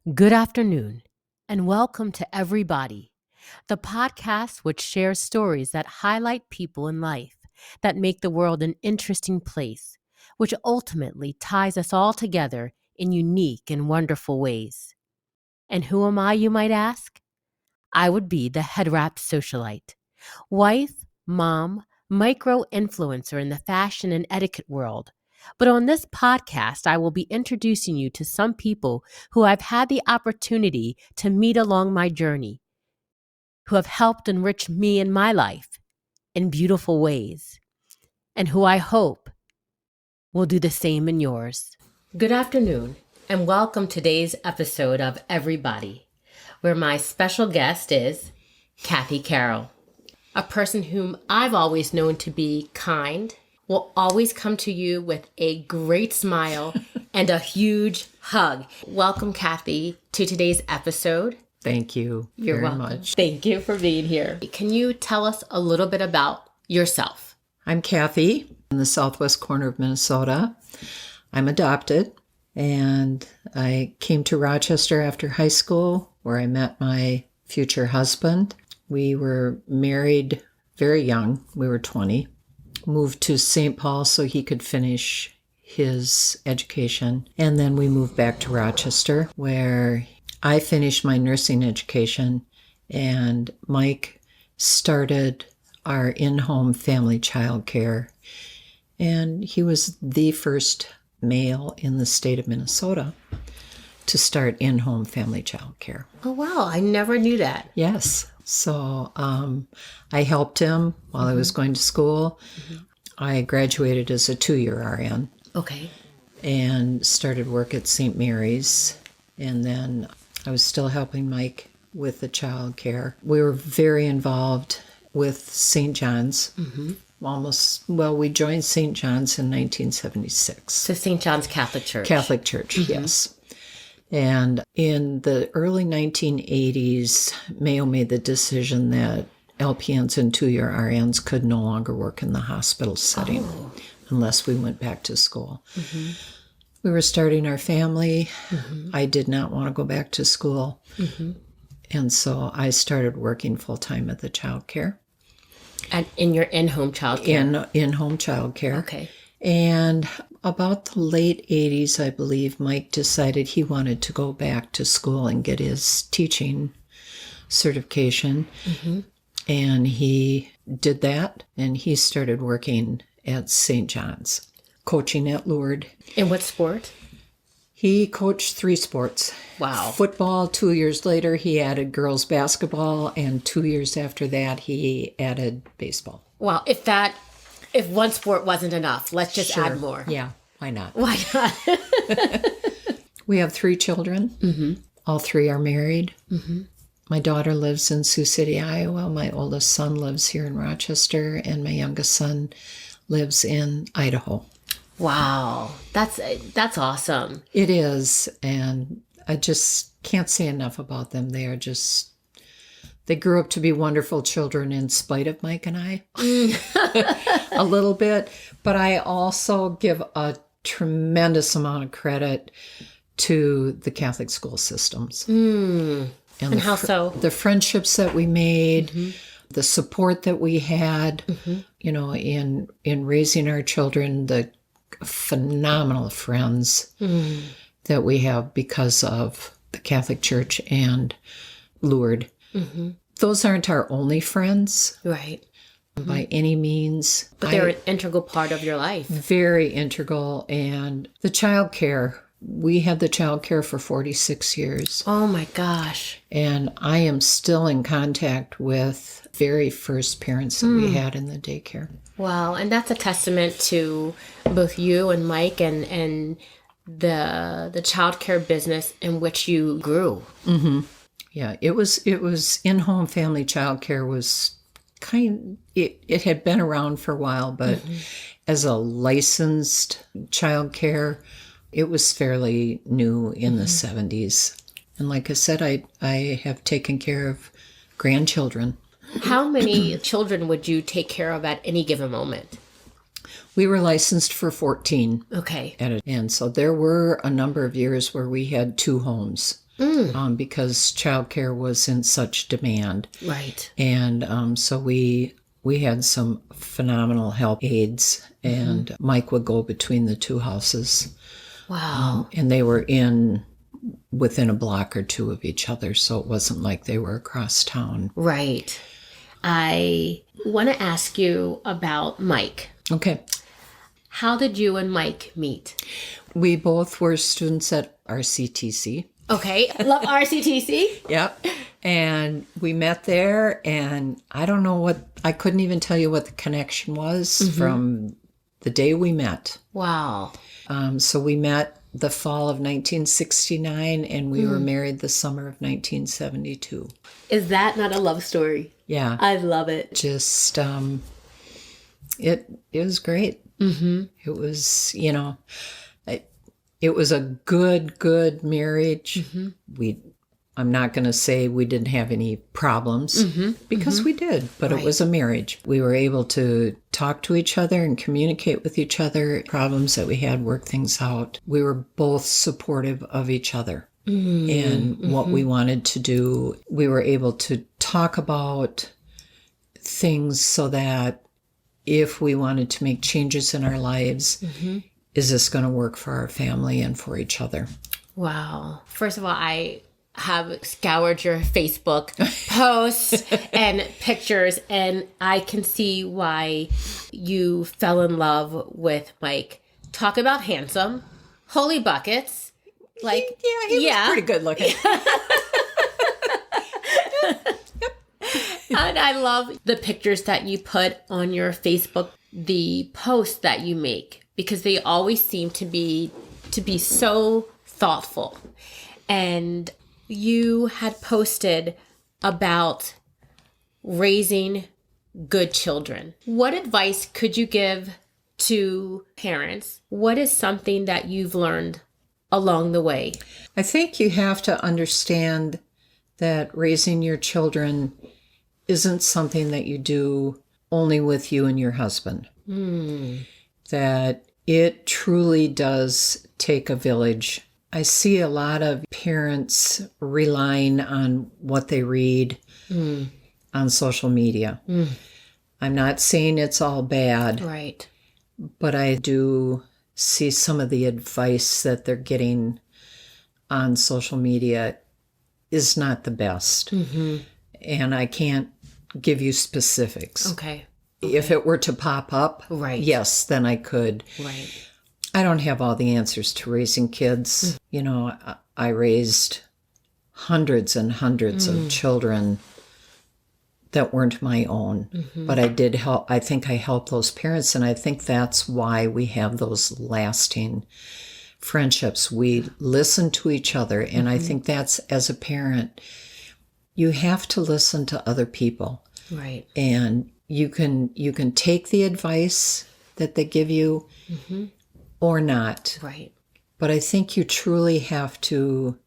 Good afternoon, and welcome to Everybody, the podcast which shares stories that highlight people in life that make the world an interesting place, which ultimately ties us all together in unique and wonderful ways. And who am I, you might ask? I would be the head wrap socialite, wife, mom, micro influencer in the fashion and etiquette world. But on this podcast, I will be introducing you to some people who I've had the opportunity to meet along my journey, who have helped enrich me and my life in beautiful ways, and who I hope will do the same in yours. Good afternoon, and welcome to today's episode of Everybody, where my special guest is Kathy Carroll, a person whom I've always known to be kind, will always come to you with a great smile and a huge hug. Welcome, Kathy, to today's episode. Thank you You're very welcome. much. Thank you for being here. Can you tell us a little bit about yourself? I'm Kathy in the southwest corner of Minnesota. I'm adopted, and I came to Rochester after high school, where I met my future husband. We were married very young. We were 20. Moved to St. Paul so he could finish his education. And then we moved back to Rochester, where I finished my nursing education, and Mike started our in-home family child care. And he was the first male in the state of Minnesota to start in-home family child care. Oh, wow. I never knew that. Yes. So I helped him while I was going to school. I graduated as a 2-year RN. Okay. And started work at St. Mary's. And then I was still helping Mike with the child care. We were very involved with St. John's. We joined St. John's in 1976. So St. John's Catholic Church. Catholic Church, yes. And in the early 1980s, Mayo made the decision that LPNs and 2-year RNs could no longer work in the hospital setting unless we went back to school. We were starting our family. I did not want to go back to school. And so I started working full-time at the child care. And in your in-home child care? In-home child care. Okay. And about the late 80s, I believe, Mike decided he wanted to go back to school and get his teaching certification. And he did that, and he started working at St. John's, coaching at Lourdes. In what sport? He coached 3 sports. Wow. Football. 2 years later, he added girls basketball, and 2 years after that, he added baseball. Wow. If one sport wasn't enough, let's just add more. Yeah, why not? Why not? We have 3 children. All 3 are married. My daughter lives in Sioux City, Iowa. My oldest son lives here in Rochester, and my youngest son lives in Idaho. Wow. That's awesome. It is, and I just can't say enough about them. They grew up to be wonderful children in spite of Mike and I a little bit, but I also give a tremendous amount of credit to the Catholic school systems. And how so? The friendships that we made, the support that we had, in raising our children, the phenomenal friends that we have because of the Catholic Church and Lourdes. Those aren't our only friends. Right. By any means. But they're an integral part of your life. Very integral. And the child care, we had the child care for 46 years. Oh my gosh. And I am still in contact with very first parents that we had in the daycare. Wow. And that's a testament to both you and Mike and the child care business in which you grew. Yeah, it was in-home family child care was it had been around for a while, but as a licensed child care, it was fairly new in the 70s. And like I said, I have taken care of grandchildren. How many children would you take care of at any given moment? We were licensed for 14. Okay. And so there were a number of years where we had 2 homes. because childcare was in such demand. Right. And so we had some phenomenal help aides, and Mike would go between the two houses. Wow. And they were within a block or two of each other, so it wasn't like they were across town. Right. I want to ask you about Mike. Okay. How did you and Mike meet? We both were students at RCTC. Okay. Love RCTC. Yep. And we met there, and I don't know I couldn't even tell you what the connection was from the day we met. Wow. So we met the fall of 1969, and we were married the summer of 1972. Is that not a love story? Yeah. I love it. Just, it was great. Mm-hmm. It was, it was a good marriage. I'm not going to say we didn't have any problems because we did, but it was a marriage. We were able to talk to each other and communicate with each other, problems that we had, work things out. We were both supportive of each other and what we wanted to do. We were able to talk about things so that if we wanted to make changes in our lives, is this going to work for our family and for each other? Wow. First of all, I have scoured your Facebook posts and pictures, and I can see why you fell in love with Mike. Talk about handsome, holy buckets. Like, he was pretty good looking. And I love the pictures that you put on your Facebook, the posts that you make, because they always seem to be so thoughtful. And you had posted about raising good children. What advice could you give to parents? What is something that you've learned along the way? I think you have to understand that raising your children isn't something that you do only with you and your husband. That it truly does take a village. I see a lot of parents relying on what they read on social media. I'm not saying it's all bad. Right. But I do see some of the advice that they're getting on social media is not the best. And I can't give you specifics. Okay. If it were to pop up, Right. yes, then I could. Right. I don't have all the answers to raising kids. I raised hundreds and hundreds of children that weren't my own. But I did help. I think I helped those parents, and I think that's why we have those lasting friendships. We listen to each other, and I think that's, as a parent, you have to listen to other people. Right. And you can take the advice that they give you or not. Right. But I think you truly have to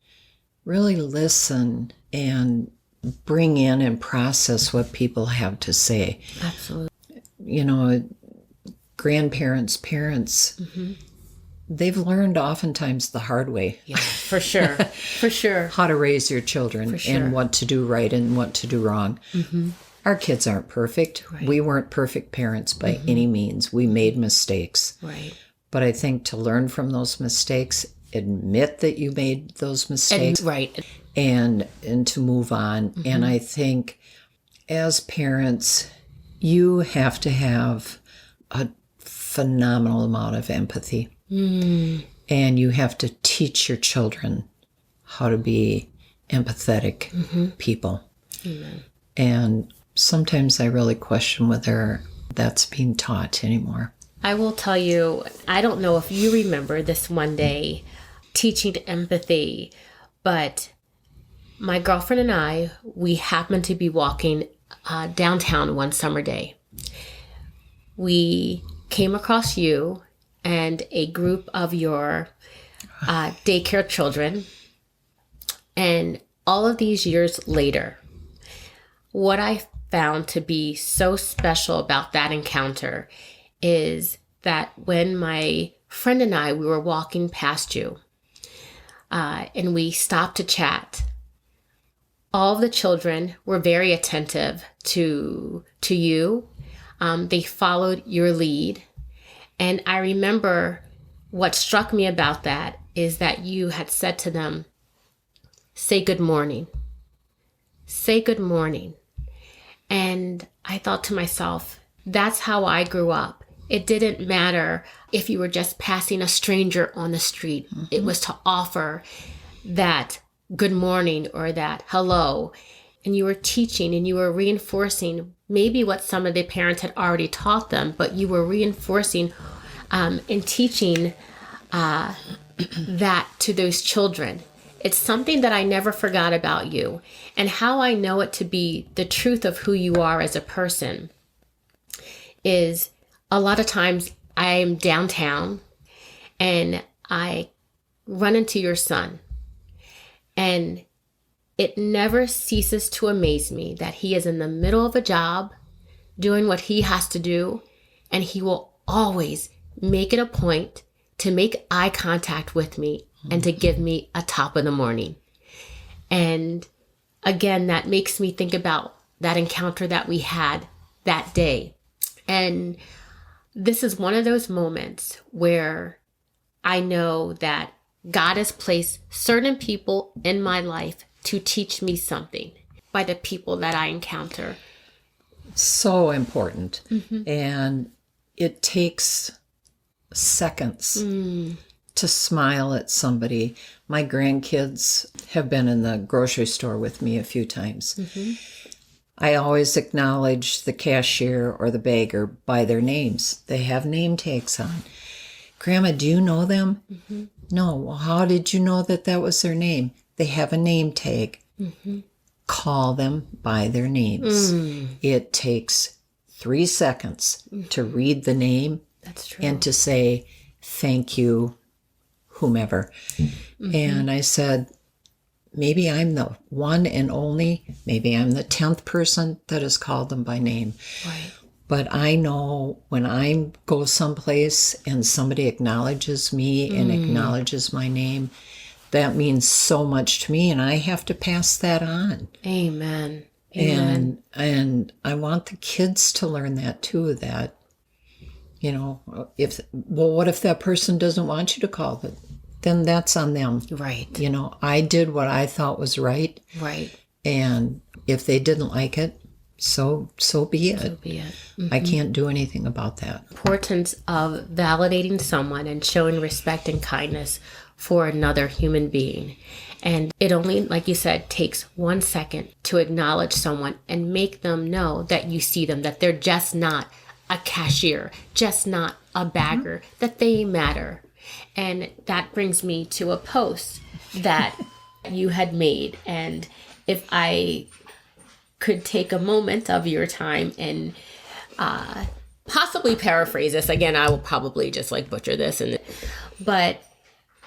really listen and bring in and process what people have to say. Absolutely. Grandparents, parents, they've learned oftentimes the hard way. Yeah, for sure. For sure. How to raise your children and what to do right and what to do wrong. Our kids aren't perfect. Right. We weren't perfect parents by any means. We made mistakes. Right. But I think to learn from those mistakes, admit that you made those mistakes, and to move on. And I think as parents, you have to have a phenomenal amount of empathy. And you have to teach your children how to be empathetic people. Amen. And sometimes I really question whether that's being taught anymore. I will tell you, I don't know if you remember this one day, teaching empathy, but my girlfriend and I, we happened to be walking downtown one summer day. We came across you and a group of your daycare children. And all of these years later, what I found to be so special about that encounter is that when my friend and I, we were walking past you, and we stopped to chat. All of the children were very attentive to you. They followed your lead. And I remember what struck me about that is that you had said to them, say good morning. Say good morning. And I thought to myself, that's how I grew up. It didn't matter if you were just passing a stranger on the street. Mm-hmm. It was to offer that good morning or that hello. And you were teaching and you were reinforcing maybe what some of the parents had already taught them, but you were reinforcing and teaching that to those children. It's something that I never forgot about you, and how I know it to be the truth of who you are as a person is a lot of times I'm downtown and I run into your son, and it never ceases to amaze me that he is in the middle of a job doing what he has to do, and he will always make it a point to make eye contact with me and to give me a top of the morning. And again, that makes me think about that encounter that we had that day. And this is one of those moments where I know that God has placed certain people in my life to teach me something by the people that I encounter. So important. Mm-hmm. And it takes seconds to smile at somebody. My grandkids have been in the grocery store with me a few times. Mm-hmm. I always acknowledge the cashier or the bagger by their names. They have name tags on. Grandma, do you know them? Mm-hmm. No. Well, how did you know that that was their name? They have a name tag. Mm-hmm. Call them by their names. It takes 3 seconds to read the name. That's true. And to say, thank you, whomever. Mm-hmm. And I said, maybe I'm the one and only, maybe I'm the 10th person that has called them by name. Right. But I know when I go someplace and somebody acknowledges me and acknowledges my name, that means so much to me, and I have to pass that on. Amen. Amen. And I want the kids to learn that too, that, you know, what if that person doesn't want you to call it? Then that's on them. Right. You know, I did what I thought was right. Right. And if they didn't like it, so be it. So be it. Mm-hmm. I can't do anything about that. Importance of validating someone and showing respect and kindness for another human being. And it only, like you said, takes 1 second to acknowledge someone and make them know that you see them, that they're just not a cashier, just not a bagger, that they matter. And that brings me to a post that you had made. And if I could take a moment of your time and possibly paraphrase this, again, I will probably just butcher this. But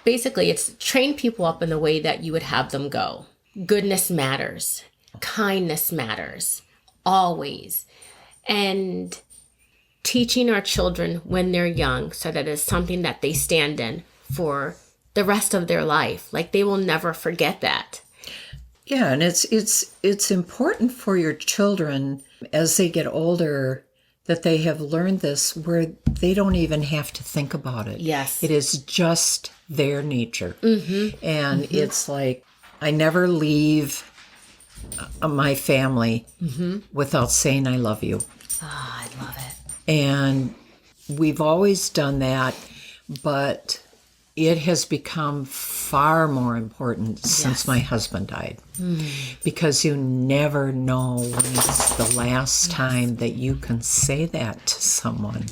basically, it's train people up in the way that you would have them go. Goodness matters. Kindness matters. Always. And teaching our children when they're young so that it's something that they stand in for the rest of their life. They will never forget that. Yeah, and it's important for your children as they get older that they have learned this where they don't even have to think about it. Yes. It is just their nature. Mm-hmm. And it's I never leave my family without saying I love you. Oh, I love it. And we've always done that, but it has become far more important since my husband died. Because you never know when it's the last time that you can say that to someone.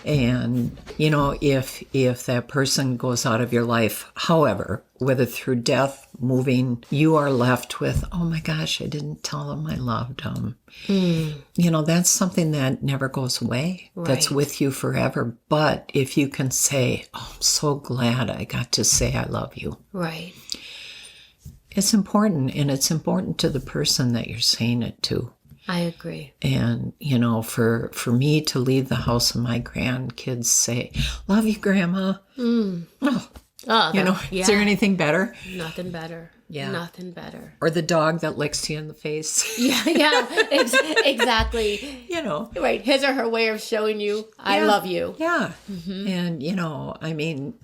And, you know, if that person goes out of your life, however, whether through death, moving, you are left with, oh my gosh, I didn't tell them I loved them. You know, that's something that never goes away. Right. That's with you forever. But if you can say, oh, I'm so glad I got to say I love you. Right. It's important, and it's important to the person that you're saying it to. I agree. And, you know, for me to leave the house and my grandkids say, love you, Grandma. Oh, Oh, Is there anything better? Nothing better. Yeah. Nothing better. Or the dog that licks you in the face. Yeah, exactly. Right. His or her way of showing you, I love you. Yeah. And,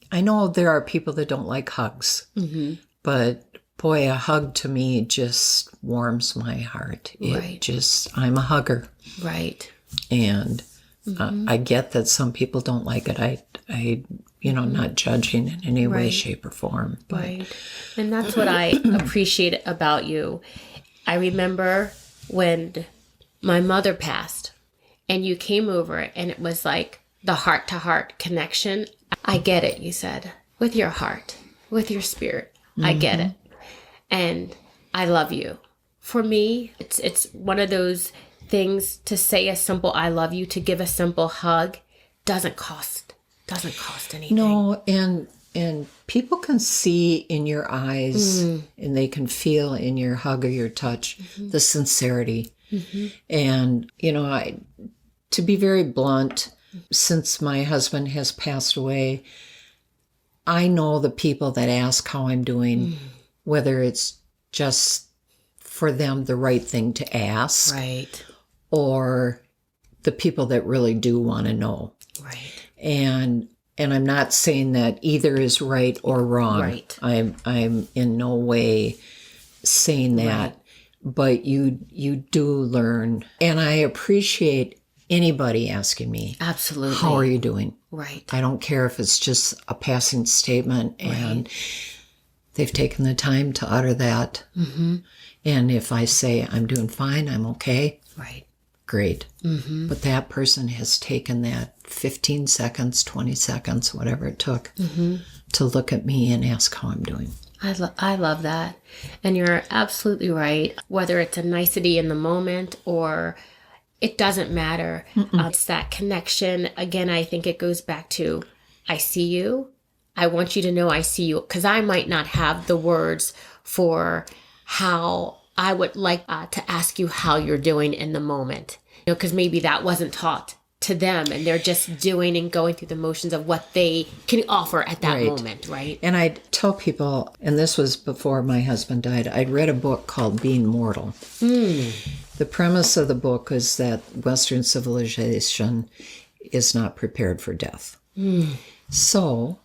I know there are people that don't like hugs, but boy, a hug to me just warms my heart. I'm a hugger. Right. And I get that some people don't like it. I not judging in any way, shape, or form. But. Right. And that's what I appreciate about you. I remember when my mother passed and you came over and it was like the heart-to-heart connection. I get it, you said, with your heart, with your spirit. I get it. And I love you. For me, it's one of those things to say a simple I love you, to give a simple hug, doesn't cost anything. No, and people can see in your eyes and they can feel in your hug or your touch the sincerity. And, to be very blunt, since my husband has passed away, I know the people that ask how I'm doing, whether it's just for them the right thing to ask. Right. Or the people that really do want to know. Right. And I'm not saying that either is right or wrong. Right. I'm in no way saying that. Right. But you do learn. And I appreciate anybody asking me. Absolutely. How are you doing? Right. I don't care if it's just a passing statement and they've taken the time to utter that. And if I say I'm doing fine, I'm okay. Right. Great. But that person has taken that 15 seconds, 20 seconds, whatever it took to look at me and ask how I'm doing. I love that. And you're absolutely right. Whether it's a nicety in the moment or it doesn't matter. It's that connection. Again, I think it goes back to, I see you. I want you to know I see you, because I might not have the words for how I would like to ask you how you're doing in the moment, because maybe that wasn't taught to them and they're just doing and going through the motions of what they can offer at that moment, right? And I tell people, and this was before my husband died, I'd read a book called Being Mortal. The premise of the book is that Western civilization is not prepared for death. So,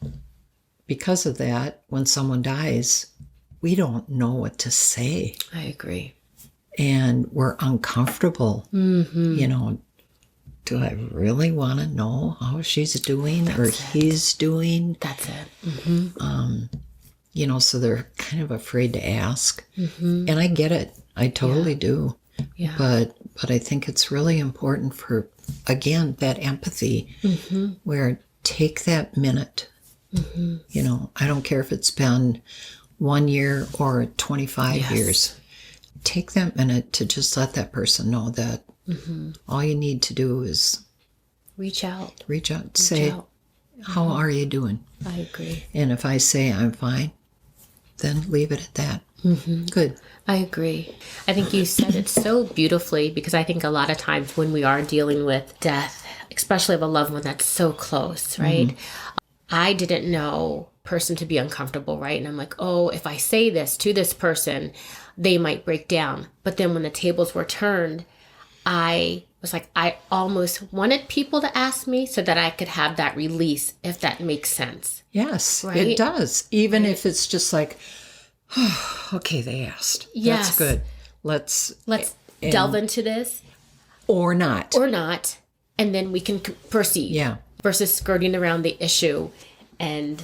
because of that, when someone dies, we don't know what to say. I agree. And we're uncomfortable. Do I really want to know how she's doing he's doing? That's it. So they're kind of afraid to ask. And I get it. I totally do. Yeah. But I think it's really important for, again, that empathy where take that minute. I don't care if it's been 1 year or 25 years. Take that minute to just let that person know that all you need to do is reach out. Say, how are you doing? I agree. And if I say I'm fine, then leave it at that. Good. I agree. I think you said it so beautifully, because I think a lot of times when we are dealing with death, especially of a loved one that's so close, right? I didn't know person to be uncomfortable, right? And I'm like, oh, if I say this to this person, they might break down. But then when the tables were turned, I was like, I almost wanted people to ask me so that I could have that release, if that makes sense. Yes, right? It does. Even if it's just like, oh, okay, they asked. Yes. That's good. Let's delve into this. Or not. And then we can proceed. Yeah. Versus skirting around the issue and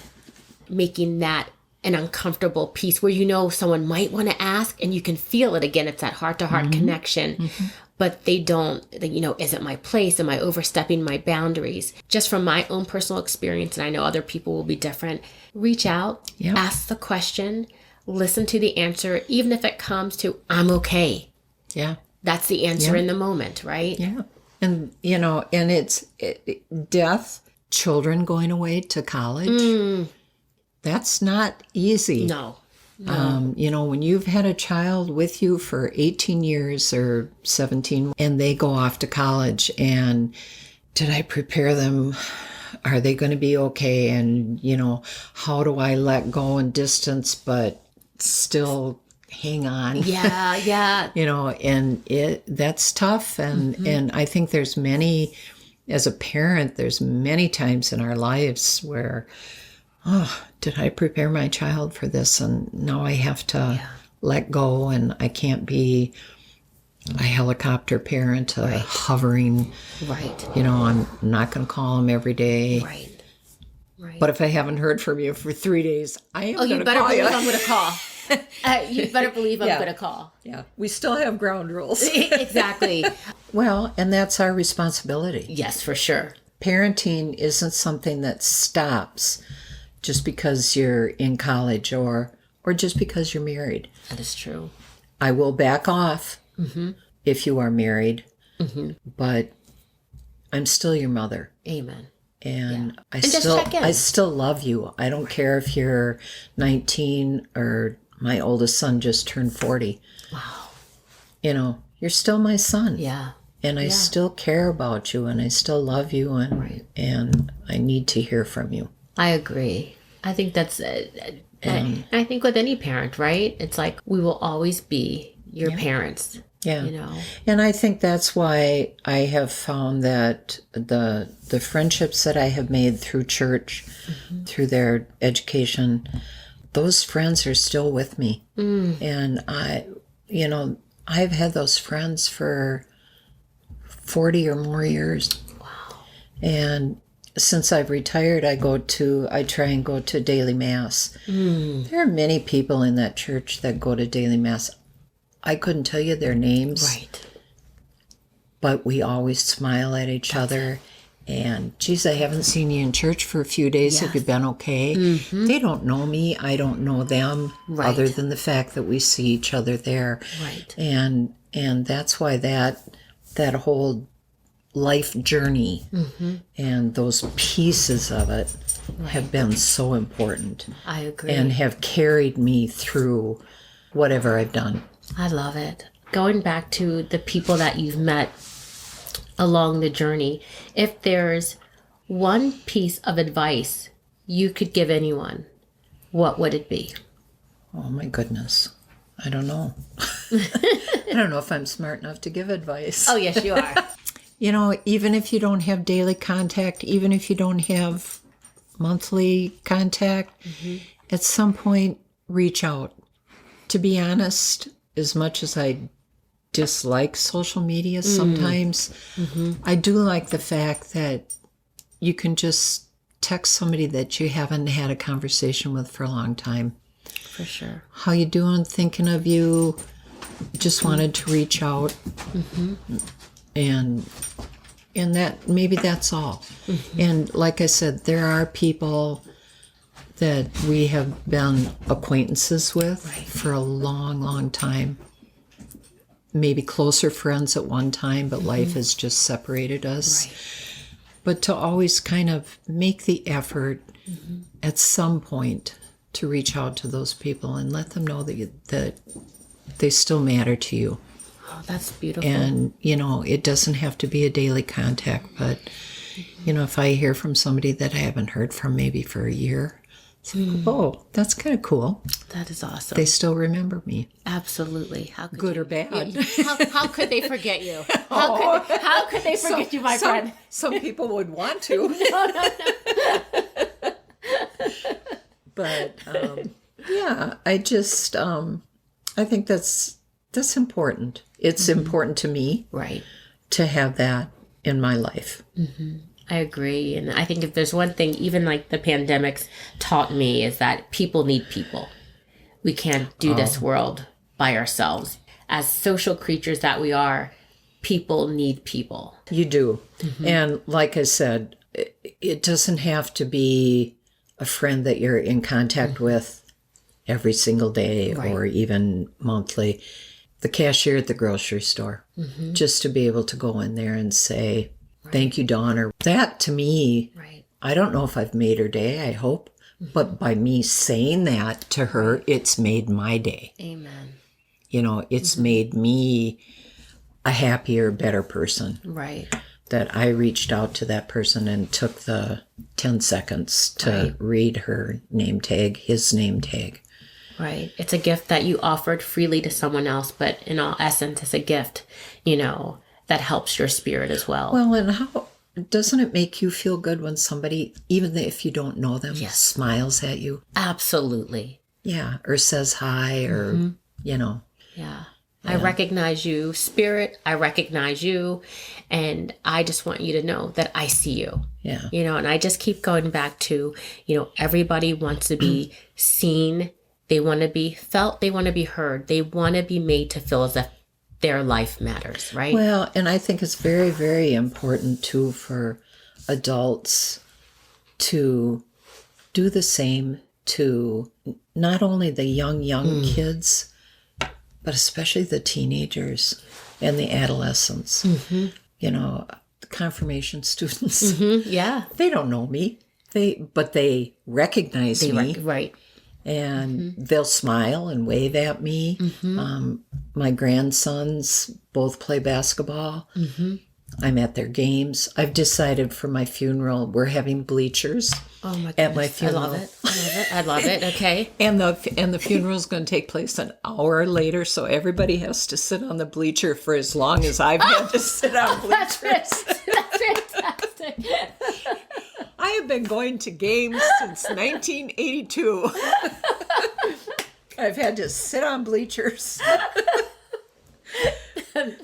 making that an uncomfortable piece where someone might want to ask and you can feel it again. It's that heart-to-heart connection. But they don't, is it my place? Am I overstepping my boundaries? Just from my own personal experience, and I know other people will be different, reach out, ask the question, listen to the answer, even if it comes to, I'm okay. Yeah. That's the answer in the moment, right? Yeah. And, and it's death, children going away to college. That's not easy. No. When you've had a child with you for 18 years or 17 and they go off to college, and did I prepare them are they going to be okay? And, how do I let go and distance, but still hang on? Yeah, yeah. And that's tough. And I think as a parent, there's many times in our lives where, did I prepare my child for this? And now I have to let go, and I can't be a helicopter parent, a hovering. Right. I'm not going to call him every day. Right. But if I haven't heard from you for 3 days, I am going to call you. You better believe I'm going to call. You better believe I'm going to call. Yeah. We still have ground rules. Exactly. Well, and that's our responsibility. Yes, for sure. Parenting isn't something that stops just because you're in college or just because you're married. That is true. I will back off if you are married, but I'm still your mother. Amen. And I just check in. I still love you. I don't care if you're 19 or my oldest son just turned 40. Wow. You're still my son. Yeah. And I still care about you, and I still love you, and I need to hear from you. I agree. I think that's and I think with any parent, right? It's like we will always be your parents. Yeah. And I think that's why I have found that the friendships that I have made through church, through their education, those friends are still with me. And I've had those friends for 40 or more years. Wow. And since I've retired, I try and go to daily mass. There are many people in that church that go to daily mass. I couldn't tell you their names. Right. But we always smile at each other. And, geez, I haven't seen you in church for a few days. Yes. Have you been okay? They don't know me. I don't know them. Right. Other than the fact that we see each other there. Right. And that's why that whole life journey and those pieces of it have been so important. I agree. And have carried me through whatever I've done. I love it. Going back to the people that you've met along the journey, if there's one piece of advice you could give anyone, what would it be? Oh my goodness. I don't know. I don't know if I'm smart enough to give advice. Oh, yes, you are. Even if you don't have daily contact, even if you don't have monthly contact, at some point, reach out. To be honest, as much as I dislike social media sometimes, I do like the fact that you can just text somebody that you haven't had a conversation with for a long time. For sure. How you doing? Thinking of you. Just wanted to reach out. And that maybe that's all. And like I said, there are people that we have been acquaintances with for a long, long time. Maybe closer friends at one time, but life has just separated us. Right. But to always kind of make the effort at some point to reach out to those people and let them know that they still matter to you. Oh, that's beautiful. And, it doesn't have to be a daily contact, but, if I hear from somebody that I haven't heard from maybe for a year, it's like, oh, that's kind of cool. That is awesome. They still remember me. Absolutely. How could Good or bad. How could they forget you? How could they forget you, my friend? Some people would want to. No. But, yeah, I just, I think that's important. It's important to me. Right. To have that in my life. I agree. And I think if there's one thing, even like the pandemics taught me, is that people need people. We can't do this world by ourselves. As social creatures that we are, people need people. You do. And like I said, it doesn't have to be a friend that you're in contact with every single day or even monthly. The cashier at the grocery store, just to be able to go in there and say, thank you, Dawn. Or that to me, I don't know if I've made her day, I hope. But by me saying that to her, it's made my day. Amen. It's made me a happier, better person. Right. that I reached out to that person and took the 10 seconds to read her name tag, his name tag. Right. It's a gift that you offered freely to someone else, but in all essence, it's a gift, that helps your spirit as well. Well, and how doesn't it make you feel good when somebody, even if you don't know them, smiles at you? Absolutely. Yeah. Or says hi or, Yeah. I recognize you, Spirit. I recognize you. And I just want you to know that I see you. Yeah. And I just keep going back to, everybody wants to be seen. They want to be felt. They want to be heard. They want to be made to feel as if their life matters, right? Well, and I think it's very, very important too for adults to do the same to not only the young kids, but especially the teenagers and the adolescents. The confirmation students. Yeah. They don't know me. But they recognize me. Right. And they'll smile and wave at me. My grandsons both play basketball. I'm at their games. I've decided for my funeral, we're having bleachers. Oh my goodness. At my funeral. I love it. Okay. And the funeral is going to take place an hour later, so everybody has to sit on the bleacher for as long as I've had to sit on bleachers. That's fantastic. I have been going to games since 1982. I've had to sit on bleachers. Can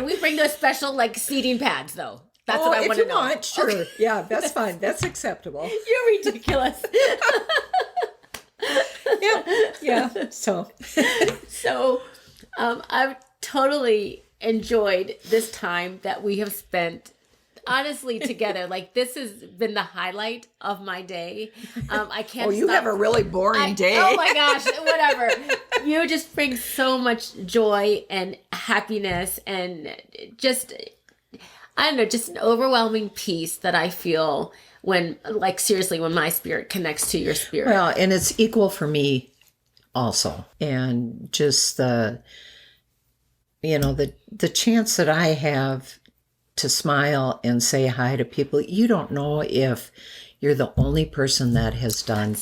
we bring those special seating pads though? That's what I want to know. Want, sure. Okay. Yeah, that's fine. That's acceptable. You're ridiculous. Yeah. So I've totally enjoyed this time that we have spent honestly together. This has been the highlight of my day. I can't. You have a really boring day. Oh my gosh, whatever. You just bring so much joy and happiness and just, I don't know, just an overwhelming peace that I feel when, seriously, when my spirit connects to your spirit. Well, and it's equal for me also. And just the chance that I have to smile and say hi to people. You don't know if you're the only person that has done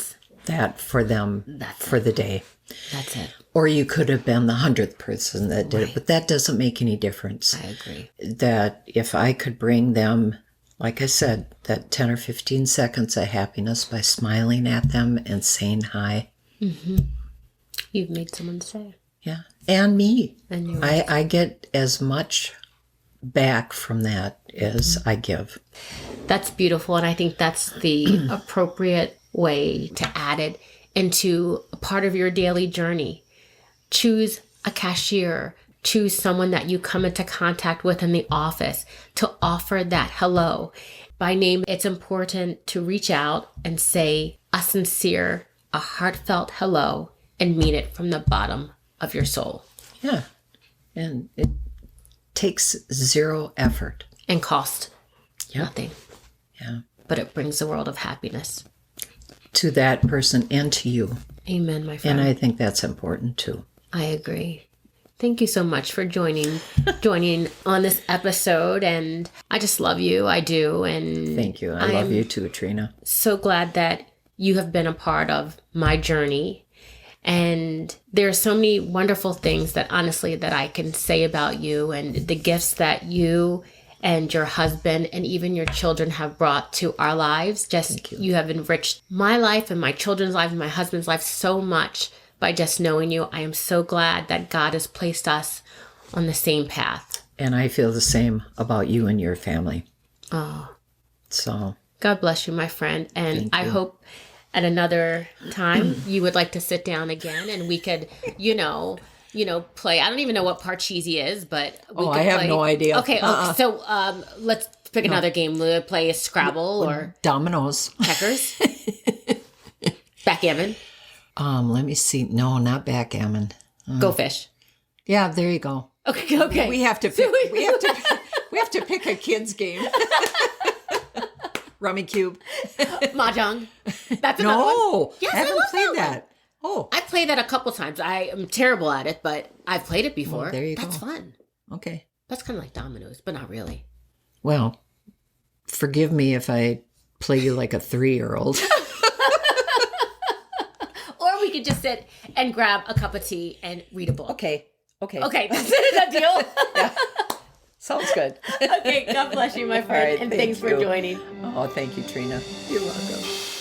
that for them for the day. That's it. Or you could have been the 100th person that did it, but that doesn't make any difference. I agree. That if I could bring them, like I said, that 10 or 15 seconds of happiness by smiling at them and saying hi. You've made someone say. Yeah. And me. And I get as much back from that as I give. That's beautiful. And I think that's the appropriate way to add it into a part of your daily journey. Choose a cashier, choose someone that you come into contact with in the office to offer that hello. By name, it's important to reach out and say a sincere, a heartfelt hello and mean it from the bottom of your soul. Yeah. And it takes zero effort. And cost nothing. Yeah. But it brings a world of happiness. To that person and to you. Amen, my friend. And I think that's important too. I agree. Thank you so much for joining on this episode. And I just love you. I do. And thank you. I love you too, Trina. So glad that you have been a part of my journey. And there are so many wonderful things that honestly that I can say about you and the gifts that you and your husband and even your children have brought to our lives. Just you have enriched my life and my children's life and my husband's life so much by just knowing you. I am so glad that God has placed us on the same path. And I feel the same about you and your family. Oh. So. God bless you, my friend. And I hope at another time you would like to sit down again and we could, play. I don't even know what Parcheesi is, but we could I have play. no idea. Okay, so let's pick another game. We'll play a Scrabble or dominoes. Checkers. Backgammon. Let me see. No, not backgammon. Go fish. Yeah, there you go. Okay. We have to pick. we have to pick a kids game. Rummy Cube. Mahjong. That's another one. Yes, I haven't played that. Oh. I played that a couple times. I am terrible at it, but I've played it before. Well, there you That's go. fun. Okay. That's kind of like dominoes, but not really. Well, forgive me if I play you like a 3-year-old. Or we could just sit and grab a cup of tea and read a book. Okay. Okay, that's a deal. Yeah. Sounds good. Okay, God bless you, my friend, All right, and thanks for joining. Oh, thank you, Trina. You're welcome.